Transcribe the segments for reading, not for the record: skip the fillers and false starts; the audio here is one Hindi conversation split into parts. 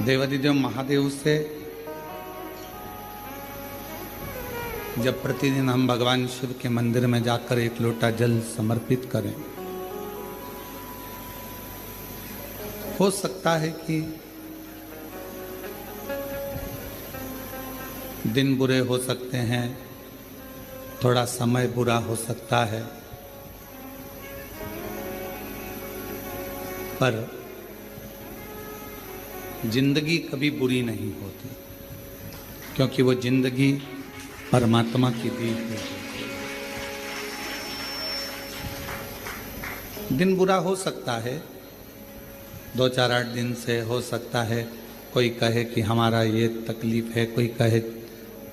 देवादिदेव महादेव से जब प्रतिदिन हम भगवान शिव के मंदिर में जाकर एक लोटा जल समर्पित करें, हो सकता है कि दिन बुरे हो सकते हैं, थोड़ा समय बुरा हो सकता है, पर जिंदगी कभी बुरी नहीं होती, क्योंकि वो जिंदगी परमात्मा की दी हुई है। दिन बुरा हो सकता है, 2-4-8 दिन से हो सकता है, कोई कहे कि हमारा ये तकलीफ है, कोई कहे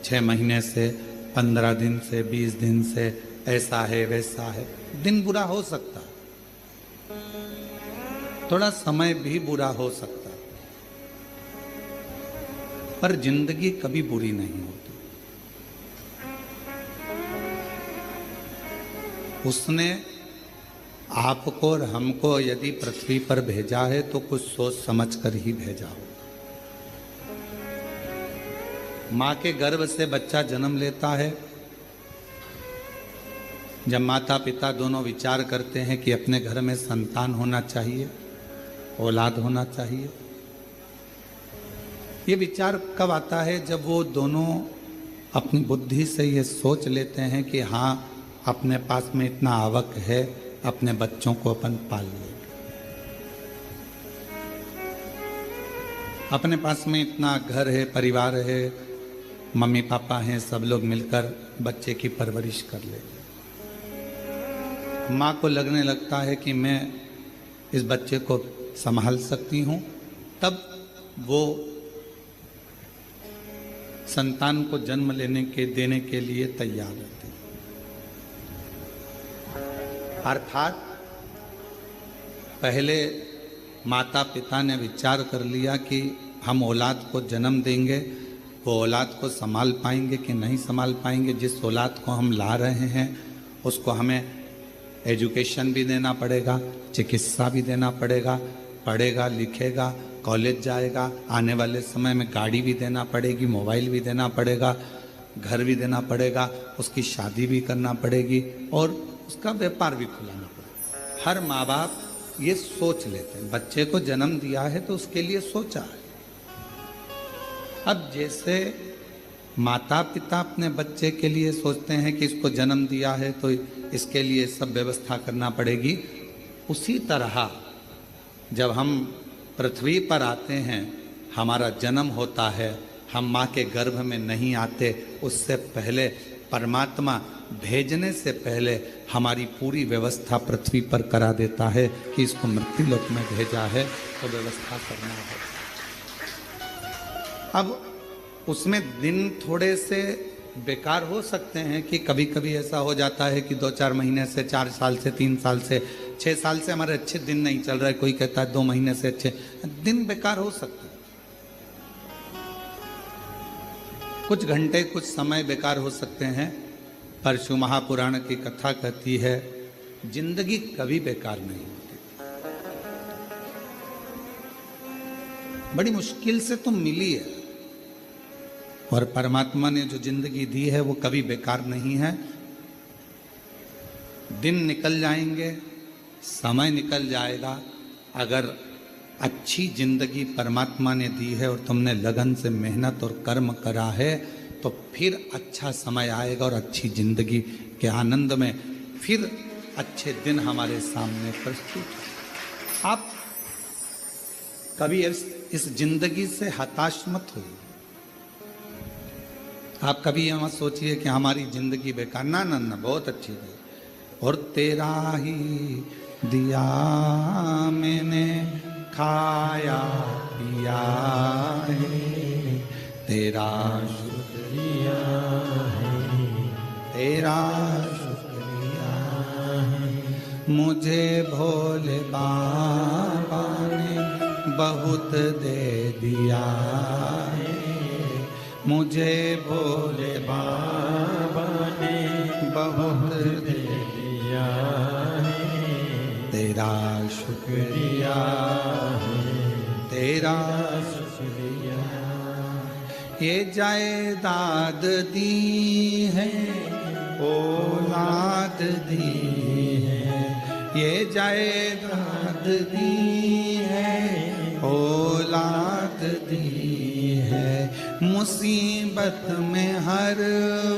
6 महीने से, 15 दिन से, 20 दिन से, ऐसा है वैसा है। दिन बुरा हो सकता है, थोड़ा समय भी बुरा हो सकता है, पर जिंदगी कभी बुरी नहीं होती। उसने आपको और हमको यदि पृथ्वी पर भेजा है तो कुछ सोच समझ कर ही भेजा होगा। माँ के गर्भ से बच्चा जन्म लेता है, जब माता पिता दोनों विचार करते हैं कि अपने घर में संतान होना चाहिए, औलाद होना चाहिए, ये विचार कब आता है? जब वो दोनों अपनी बुद्धि से ये सोच लेते हैं कि हाँ, अपने पास में इतना आवक है, अपने बच्चों को अपन पाल लेंगे, अपने पास में इतना घर है, परिवार है, मम्मी पापा हैं, सब लोग मिलकर बच्चे की परवरिश कर लेंगे। माँ को लगने लगता है कि मैं इस बच्चे को संभाल सकती हूँ, तब वो संतान को जन्म देने के लिए तैयार रहती है। अर्थात पहले माता पिता ने विचार कर लिया कि हम औलाद को जन्म देंगे, वो औलाद को संभाल पाएंगे कि नहीं संभाल पाएंगे। जिस औलाद को हम ला रहे हैं उसको हमें एजुकेशन भी देना पड़ेगा, चिकित्सा भी देना पड़ेगा, पढ़ेगा लिखेगा, कॉलेज जाएगा, आने वाले समय में गाड़ी भी देना पड़ेगी, मोबाइल भी देना पड़ेगा, घर भी देना पड़ेगा, उसकी शादी भी करना पड़ेगी और उसका व्यापार भी खुलाना पड़ेगा। हर माँ बाप ये सोच लेते हैं, बच्चे को जन्म दिया है तो उसके लिए सोचा है। अब जैसे माता पिता अपने बच्चे के लिए सोचते हैं कि इसको जन्म दिया है तो इसके लिए सब व्यवस्था करना पड़ेगी, उसी तरह जब हम पृथ्वी पर आते हैं, हमारा जन्म होता है, हम माँ के गर्भ में नहीं आते, उससे पहले परमात्मा भेजने से पहले हमारी पूरी व्यवस्था पृथ्वी पर करा देता है कि इसको मृत्युलोक में भेजा है तो व्यवस्था करना है। अब उसमें दिन थोड़े से बेकार हो सकते हैं कि कभी कभी ऐसा हो जाता है कि 2-4 महीने से, 4 साल से, 3 साल से, 6 साल से हमारे अच्छे दिन नहीं चल रहे, कोई कहता है 2 महीने से अच्छे दिन बेकार हो सकते हैं। कुछ घंटे, कुछ समय बेकार हो सकते हैं, पर शिव महापुराण की कथा कहती है जिंदगी कभी बेकार नहीं होती। बड़ी मुश्किल से तो मिली है और परमात्मा ने जो जिंदगी दी है वो कभी बेकार नहीं है। दिन निकल जाएंगे, समय निकल जाएगा, अगर अच्छी जिंदगी परमात्मा ने दी है और तुमने लगन से मेहनत और कर्म करा है तो फिर अच्छा समय आएगा और अच्छी जिंदगी के आनंद में फिर अच्छे दिन हमारे सामने प्रस्तुत। आप कभी इस जिंदगी से हताश मत होइए। आप कभी ये मत सोचिए कि हमारी जिंदगी बेकार, ना ना ना, बहुत अच्छी है। और तेरा ही दिया मैंने खाया पिया है, तेरा शुक्रिया है, तेरा शुक्रिया है। मुझे भोले बाबा ने बहुत दे दिया है, मुझे भोले बाबा ने बहुत दे दिया है, तेरा शुक्रिया है, तेरा शुक्रिया ये जायदाद दी है, औलाद दी है, ये जायदाद दी है, औलाद दी है। मुसीबत में हर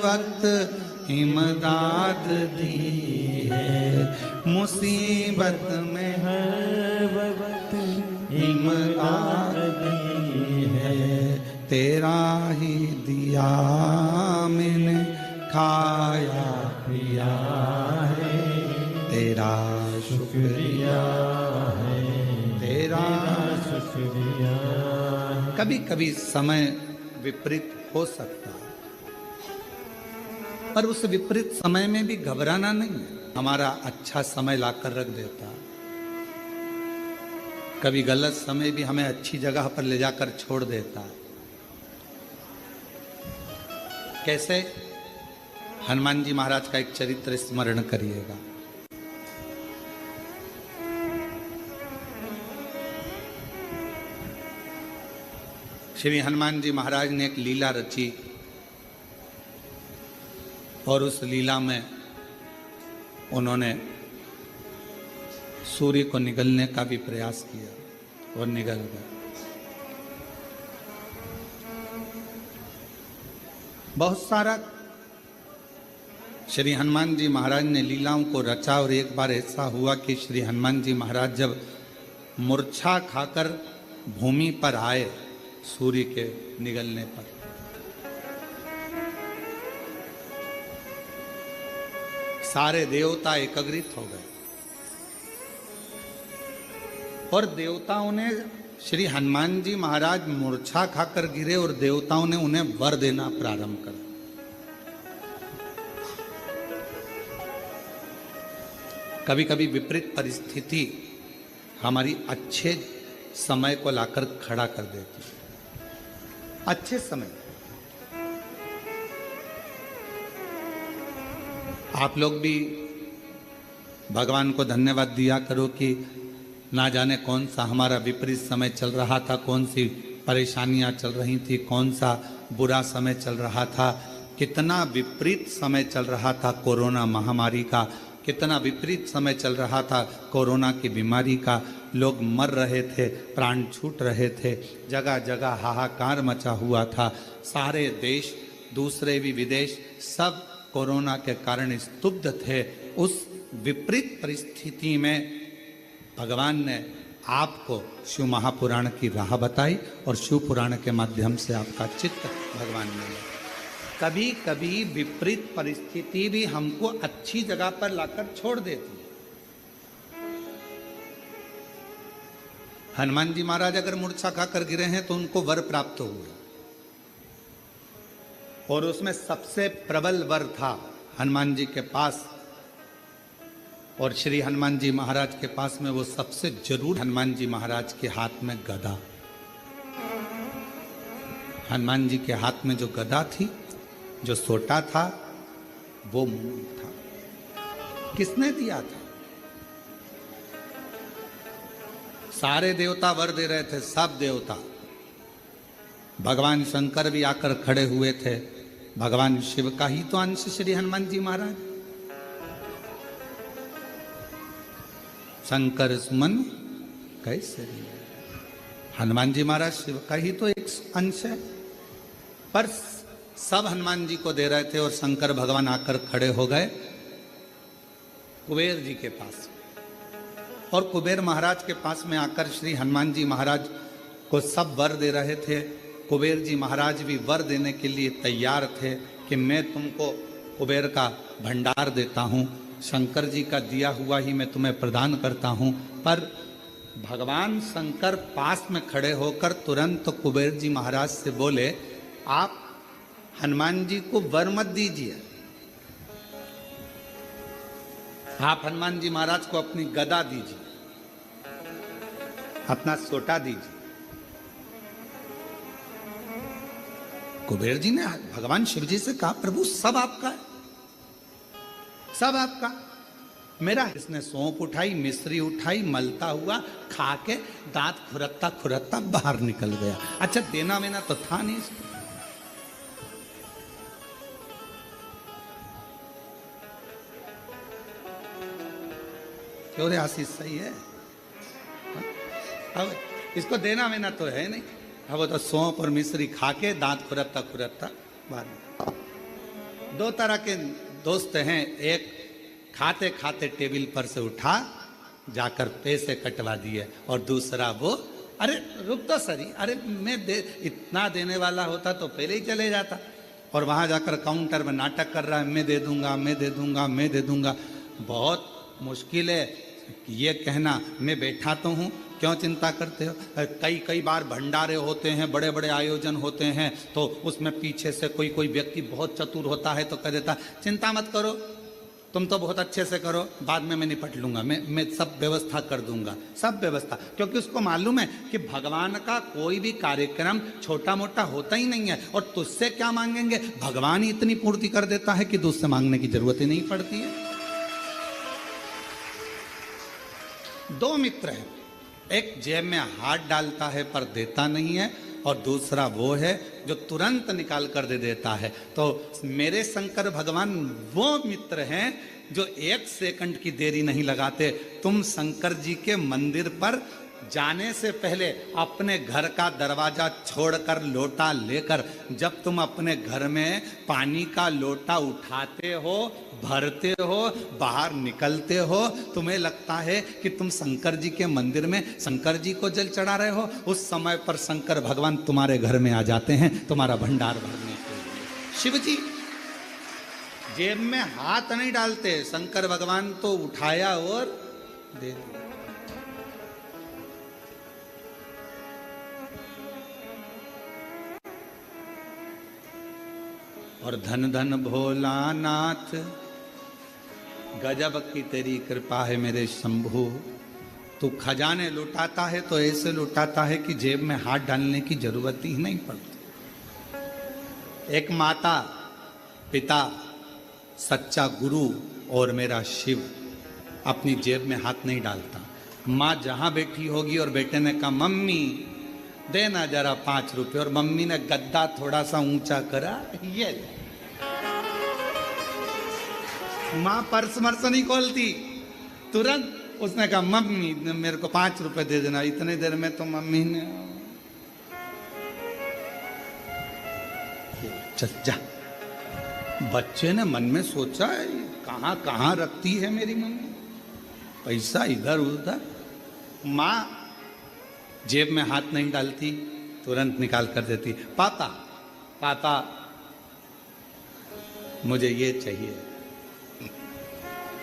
वक्त इमदाद दी है, मुसीबत में हर वक्त इमदाद दी है। तेरा ही दिया मैंने खाया पिया है, तेरा शुक्रिया है, तेरा शुक्रिया। कभी कभी समय विपरीत हो सकता है, पर उस विपरीत समय में भी घबराना नहीं है। हमारा अच्छा समय लाकर रख देता है। कभी गलत समय भी हमें अच्छी जगह पर ले जाकर छोड़ देता है। कैसे? हनुमान जी महाराज का एक चरित्र स्मरण करिएगा। श्री हनुमान जी महाराज ने एक लीला रची और उस लीला में उन्होंने सूर्य को निगलने का भी प्रयास किया और निगल गया। बहुत सारा श्री हनुमान जी महाराज ने लीलाओं को रचा और एक बार ऐसा हुआ कि श्री हनुमान जी महाराज जब मूर्छा खाकर भूमि पर आए सूर्य के निगलने पर, सारे देवता एकत्रित हो गए और देवताओं ने श्री हनुमान जी महाराज मूर्छा खाकर गिरे और देवताओं ने उन्हें वर देना प्रारंभ कर। कभी कभी विपरीत परिस्थिति हमारी अच्छे समय को लाकर खड़ा कर देती है। अच्छे समय आप लोग भी भगवान को धन्यवाद दिया करो कि ना जाने कौन सा हमारा विपरीत समय चल रहा था, कौन सी परेशानियां चल रही थी, कौन सा बुरा समय चल रहा था, कितना विपरीत समय चल रहा था कोरोना महामारी का, कितना विपरीत समय चल रहा था कोरोना की बीमारी का। लोग मर रहे थे, प्राण छूट रहे थे, जगह जगह हाहाकार मचा हुआ था। सारे देश, दूसरे भी विदेश, सब कोरोना के कारण स्तब्ध थे। उस विपरीत परिस्थिति में भगवान ने आपको शिव महापुराण की राह बताई और शिव पुराण के माध्यम से आपका चित्त भगवान ने लिया। कभी कभी विपरीत परिस्थिति भी हमको अच्छी जगह पर लाकर छोड़ देती है। हनुमान जी महाराज अगर मूर्छा खाकर गिरे हैं तो उनको वर प्राप्त हुआ और उसमें सबसे प्रबल वर था हनुमान जी के पास, और श्री हनुमान जी महाराज के पास में वो सबसे जरूर हनुमान जी महाराज के हाथ में गदा। हनुमान जी के हाथ में जो गदा थी, जो सोटा था, वो मूल था। किसने दिया था? सारे देवता वर दे रहे थे, सब देवता। भगवान शंकर भी आकर खड़े हुए थे। भगवान शिव का ही तो अंश श्री हनुमान जी महाराज। शंकर सुमन कैसे? हनुमान जी महाराज शिव का ही तो एक अंश है, पर सब हनुमान जी को दे रहे थे और शंकर भगवान आकर खड़े हो गए कुबेर जी के पास, और कुबेर महाराज के पास में आकर श्री हनुमान जी महाराज को सब वर दे रहे थे। कुबेर जी महाराज भी वर देने के लिए तैयार थे कि मैं तुमको कुबेर का भंडार देता हूँ, शंकर जी का दिया हुआ ही मैं तुम्हें प्रदान करता हूँ। पर भगवान शंकर पास में खड़े होकर तुरंत कुबेर जी महाराज से बोले, आप हनुमान जी को वर मत दीजिए, आप हनुमान जी महाराज को अपनी गदा दीजिए, अपना सोटा दीजिए। कुबेर जी ने भगवान शिव जी से कहा, प्रभु सब आपका है, सब आपका। मेरा इसने सौंप उठाई, मिश्री उठाई, मलता हुआ खा के दांत खुरकता खुरकता बाहर निकल गया। अच्छा देना वेना तो था नहीं इसको। क्यों रे आशीष सही है? अब इसको देना वेना तो है नहीं। अब वो तो सौंफ और मिश्री खा के दांत खुरकता खुरकता बाद में। दो तरह के दोस्त हैं, एक खाते खाते टेबल पर से उठा जाकर पैसे कटवा दिए, और दूसरा वो अरे रुक तो सरी, अरे मैं इतना देने वाला होता तो पहले ही चले जाता, और वहां जाकर काउंटर में नाटक कर रहा है, मैं दे दूंगा मैं दे दूंगा मैं दे दूंगा। बहुत मुश्किल है ये कहना, मैं बैठा तो हूँ, क्यों चिंता करते हो? कई बार भंडारे होते हैं, बड़े बड़े आयोजन होते हैं, तो उसमें पीछे से कोई व्यक्ति बहुत चतुर होता है तो कह देता चिंता मत करो, तुम तो बहुत अच्छे से करो, बाद में मैं निपट लूंगा, मैं सब व्यवस्था कर दूंगा, सब व्यवस्था। क्योंकि उसको मालूम है कि भगवान का कोई भी कार्यक्रम छोटा मोटा होता ही नहीं है, और तुझसे क्या मांगेंगे, भगवान ही इतनी पूर्ति कर देता है कि तुझसे मांगने की जरूरत ही नहीं पड़ती है। दो मित्र हैं, एक जेब में हाथ डालता है पर देता नहीं है, और दूसरा वो है जो तुरंत निकाल कर दे देता है। तो मेरे शंकर भगवान वो मित्र हैं जो एक सेकंड की देरी नहीं लगाते। तुम शंकर जी के मंदिर पर जाने से पहले अपने घर का दरवाजा छोड़कर लोटा लेकर, जब तुम अपने घर में पानी का लोटा उठाते हो, भरते हो, बाहर निकलते हो, तुम्हें लगता है कि तुम शंकर जी के मंदिर में शंकर जी को जल चढ़ा रहे हो, उस समय पर शंकर भगवान तुम्हारे घर में आ जाते हैं तुम्हारा भंडार भरने के लिए। शिव जी जेब में हाथ नहीं डालते, शंकर भगवान तो उठाया और दे दिया। और धन धन भोलानाथ, गजब की तेरी कृपा है मेरे शंभू। तू खजाने लुटाता है तो ऐसे लुटाता है कि जेब में हाथ डालने की जरूरत ही नहीं पड़ती। एक माता, पिता, सच्चा गुरु और मेरा शिव अपनी जेब में हाथ नहीं डालता। माँ जहां बैठी होगी और बेटे ने कहा मम्मी देना जरा 5 रुपए, और मम्मी ने गद्दा थोड़ा सा ऊंचा करा, ये माँ पर्स मर्स नहीं खोलती, तुरंत उसने कहा मम्मी मेरे को 5 रुपए दे देना। इतने देर में तो मम्मी ने चल जा। बच्चे ने मन में सोचा कहां कहां रखती है मेरी मम्मी पैसा, इधर उधर। माँ जेब में हाथ नहीं डालती, तुरंत निकाल कर देती। पापा पापा मुझे ये चाहिए,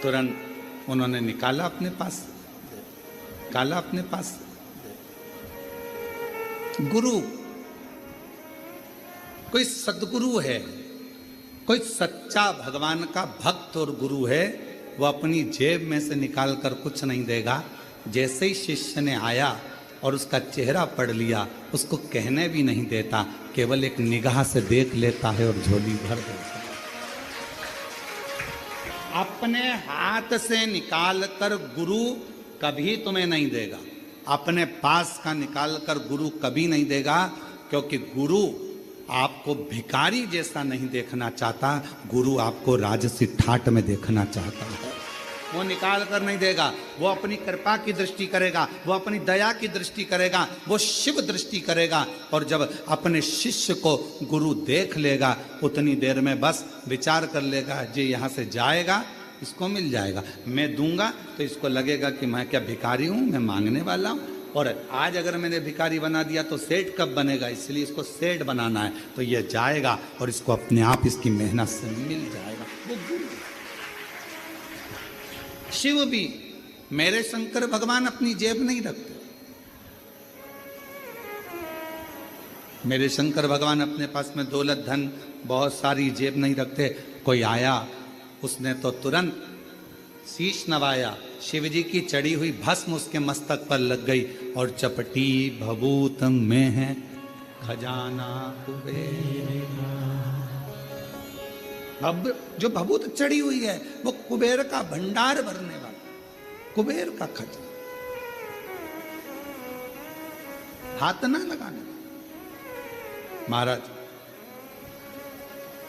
तुरंत उन्होंने निकाला अपने पास, निकाला अपने पास। गुरु, कोई सदगुरु है, कोई सच्चा भगवान का भक्त और गुरु है, वो अपनी जेब में से निकाल कर कुछ नहीं देगा। जैसे ही शिष्य ने आया और उसका चेहरा पढ़ लिया, उसको कहने भी नहीं देता, केवल एक निगाह से देख लेता है और झोली भर देता है। अपने हाथ से निकाल कर गुरु कभी तुम्हें नहीं देगा, अपने पास का निकाल कर गुरु कभी नहीं देगा, क्योंकि गुरु आपको भिखारी जैसा नहीं देखना चाहता, गुरु आपको राजसी ठाट में देखना चाहता है। वो निकाल कर नहीं देगा, वो अपनी कृपा की दृष्टि करेगा, वो अपनी दया की दृष्टि करेगा, वो शिव दृष्टि करेगा। और जब अपने शिष्य को गुरु देख लेगा, उतनी देर में बस विचार कर लेगा, जे यहाँ से जाएगा इसको मिल जाएगा, मैं दूंगा तो इसको लगेगा कि मैं क्या भिखारी हूँ, मैं मांगने वाला हूँ। और आज अगर मैंने भिखारी बना दिया तो सेठ कब बनेगा, इसलिए इसको सेठ बनाना है, तो ये जाएगा और इसको अपने आप इसकी मेहनत से मिल जाएगा। वो गुरु। शिव भी, मेरे शंकर भगवान अपनी जेब नहीं रखते। मेरे शंकर भगवान अपने पास में दौलत धन बहुत सारी जेब नहीं रखते। कोई आया, उसने तो तुरंत शीश नवाया, शिव जी की चढ़ी हुई भस्म उसके मस्तक पर लग गई, और चपटी भभूत में है खजाना कुबेर। अब जो भभूत चढ़ी हुई है वो कुबेर का भंडार भरने वाला, कुबेर का खजाना, हाथ ना लगाने। महाराज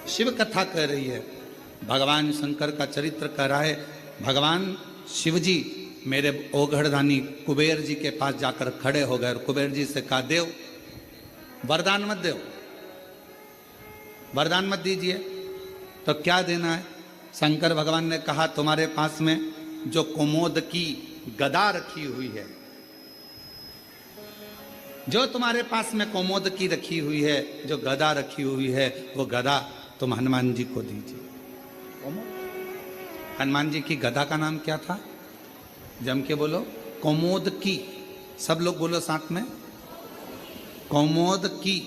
शिव कथा कह रही है, भगवान शंकर का चरित्र कह रहा है। भगवान शिव जी मेरे ओघड़दानी कुबेर जी के पास जाकर खड़े हो गए और कुबेर जी से कहा, देव वरदान मत दो, वरदान मत दीजिए, तो क्या देना है? शंकर भगवान ने कहा, तुम्हारे पास में जो कुमोद की गदा रखी हुई है, जो तुम्हारे पास में कुमोद की रखी हुई है, जो गदा रखी हुई है, वो गदा तुम हनुमान जी को दीजिए। हनुमान जी की गदा का नाम क्या था? जम के बोलो, कौमोद की। सब लोग बोलो साथ में, कौमोद की।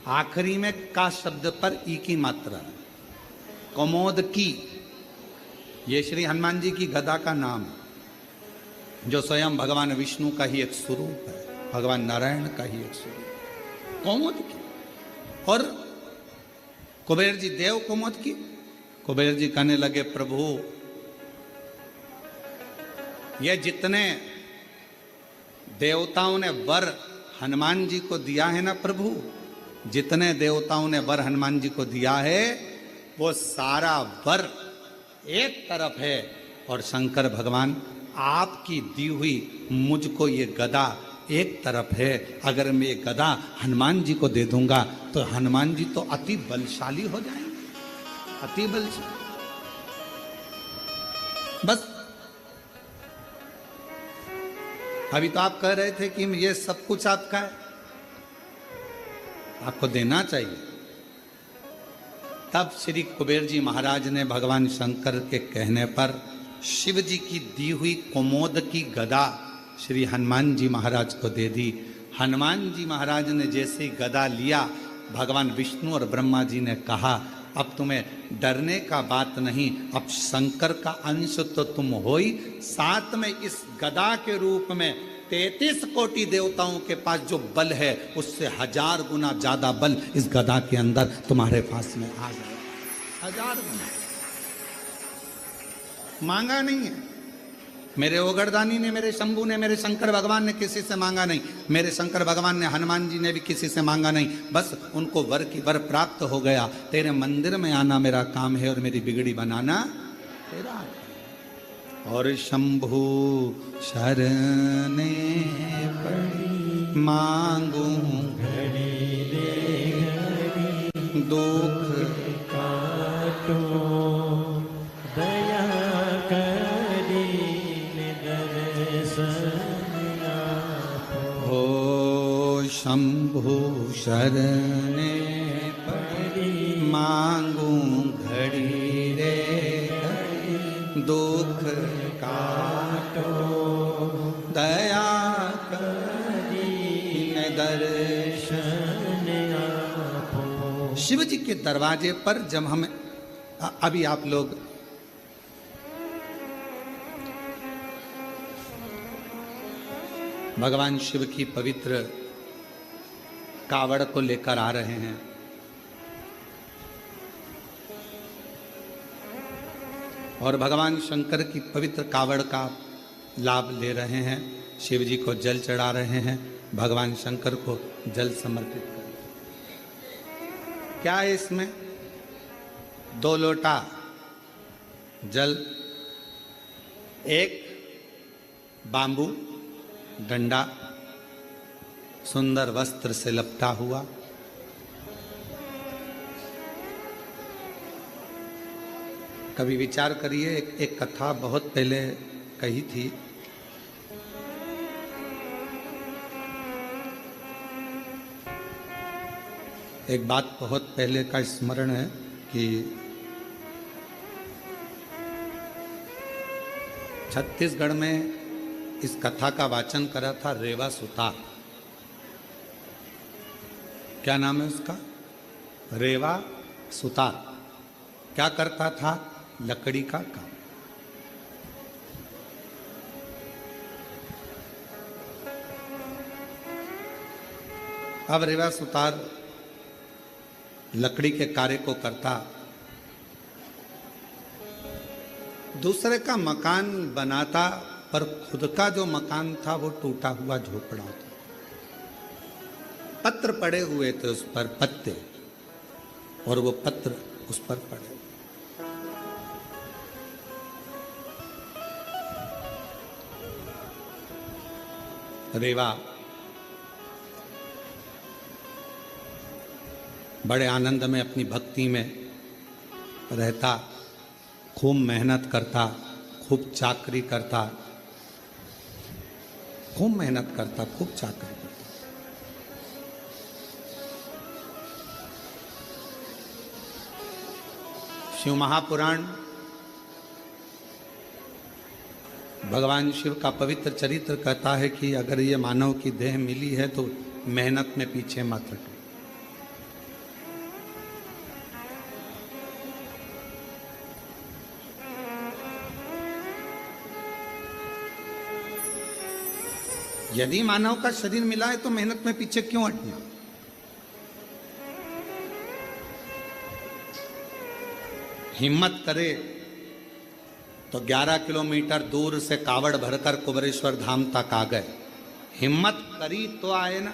आखिरी में का शब्द पर ई की मात्रा, कौमोद की। ये श्री हनुमान जी की गदा का नाम, जो स्वयं भगवान विष्णु का ही एक स्वरूप है, भगवान नारायण का ही एक स्वरूप, कौमोद की। और कुबेर जी देव कौमोद की। कुबेर जी कहने लगे, प्रभु ये जितने देवताओं ने वर हनुमान जी को दिया है ना प्रभु, जितने देवताओं ने वर हनुमान जी को दिया है, वो सारा वर एक तरफ है, और शंकर भगवान आपकी दी हुई मुझको ये गदा एक तरफ है। अगर मैं ये गदा हनुमान जी को दे दूंगा तो हनुमान जी तो अति बलशाली हो जाएंगे, अति बलशाली। बस अभी तो आप कह रहे थे कि ये सब कुछ आपका है, आपको देना चाहिए। तब श्री कुबेर जी महाराज ने भगवान शंकर के कहने पर शिव जी की दी हुई कुमोद की गदा श्री हनुमान जी महाराज को दे दी। हनुमान जी महाराज ने जैसे गदा लिया, भगवान विष्णु और ब्रह्मा जी ने कहा, अब तुम्हें डरने का बात नहीं, अब शंकर का अंश तो तुम हो ही, साथ में इस गदा के रूप में 33 कोटि देवताओं के पास जो बल है, उससे 1000 गुना ज्यादा बल इस गदा के अंदर तुम्हारे पास में आ जाए। 1000 गुना मांगा नहीं है। मेरे ओगरदानी ने, मेरे शंभू ने, मेरे शंकर भगवान ने किसी से मांगा नहीं। मेरे शंकर भगवान ने, हनुमान जी ने भी किसी से मांगा नहीं। बस उनको वर की वर प्राप्त हो गया। तेरे मंदिर में आना मेरा काम है और मेरी बिगड़ी बनाना तेरा। और शंभू शरणे पड़ी मांगू घड़ी रे घड़ी, दुख काटो दया करी हो। शंभू शरणे पड़ी मांगू घड़ी रे घड़ी, दुख काटो दया करी दर्शन आपो। शिव जी के दरवाजे पर जब हम अभी आप लोग भगवान शिव की पवित्र कावड़ को लेकर आ रहे हैं, और भगवान शंकर की पवित्र कावड़ का लाभ ले रहे हैं। शिव जी को जल चढ़ा रहे हैं, भगवान शंकर को जल समर्पित कर। क्या है इसमें? 2 लोटा जल, एक बांबू डंडा सुंदर वस्त्र से लपटा हुआ, कभी विचार करिए। एक कथा बहुत पहले कही थी। एक बात बहुत पहले का स्मरण है कि छत्तीसगढ़ में इस कथा का वाचन करा था रेवा सुतार। क्या नाम है उसका? रेवा सुतार। क्या करता था? लकड़ी का काम। अब रेवा सुतार लकड़ी के कार्य को करता, दूसरे का मकान बनाता, पर खुद का जो मकान था वो टूटा हुआ झोपड़ा था। पत्र पड़े हुए थे उस पर, पत्ते, और वो पत्र उस पर पड़े। रेवा बड़े आनंद में अपनी भक्ति में रहता, खूब मेहनत करता, खूब चाकरी करता, खूब मेहनत करता, खूब चाकरी करता। शिव महापुराण भगवान शिव का पवित्र चरित्र कहता है कि अगर ये मानव की देह मिली है तो मेहनत में पीछे मत हटो। यदि मानव का शरीर मिला है तो मेहनत में पीछे क्यों हटना? हिम्मत करे तो 11 किलोमीटर दूर से कावड़ भरकर कुबरेश्वर धाम तक आ गए। हिम्मत करी तो आए ना।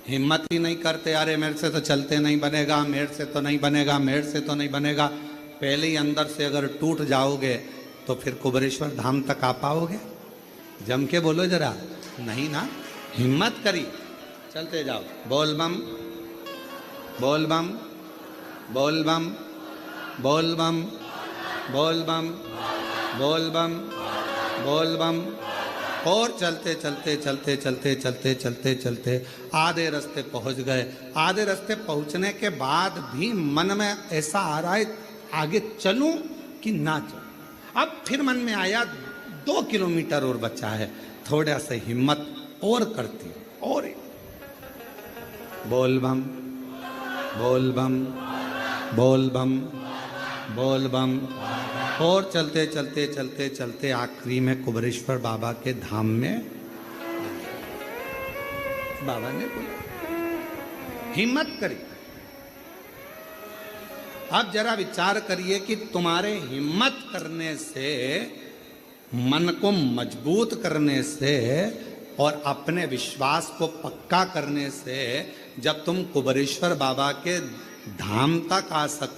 हिम्मत ही नहीं करते, अरे मेरे से तो चलते नहीं बनेगा, मेरे से तो नहीं बनेगा, मेरे से तो नहीं बनेगा। पहले ही अंदर से अगर टूट जाओगे तो फिर कुबरेश्वर धाम तक आ पाओगे? जम के बोलो जरा, नहीं ना। हिम्मत करी, चलते जाओ। बोल बम, बोल बम, बोल बम, बोल बम, बोल बम, बोल बम, बोल बम। और चलते चलते चलते चलते चलते चलते चलते आधे रास्ते पहुंच गए। आधे रास्ते पहुंचने के बाद भी मन में ऐसा आ रहा है आगे चलूं कि ना चलूं। अब फिर मन में आया 2 किलोमीटर और बचा है, थोड़ा सा हिम्मत और करती और बोल बम, बोल बम, बोल बम, बोल बम। और चलते चलते चलते चलते आखिरी में कुबरेश्वर बाबा के धाम में बाबा ने बोला हिम्मत करी। अब जरा विचार करिए कि तुम्हारे हिम्मत करने से, मन को मजबूत करने से और अपने विश्वास को पक्का करने से जब तुम कुबरेश्वर बाबा के धाम तक आ सकते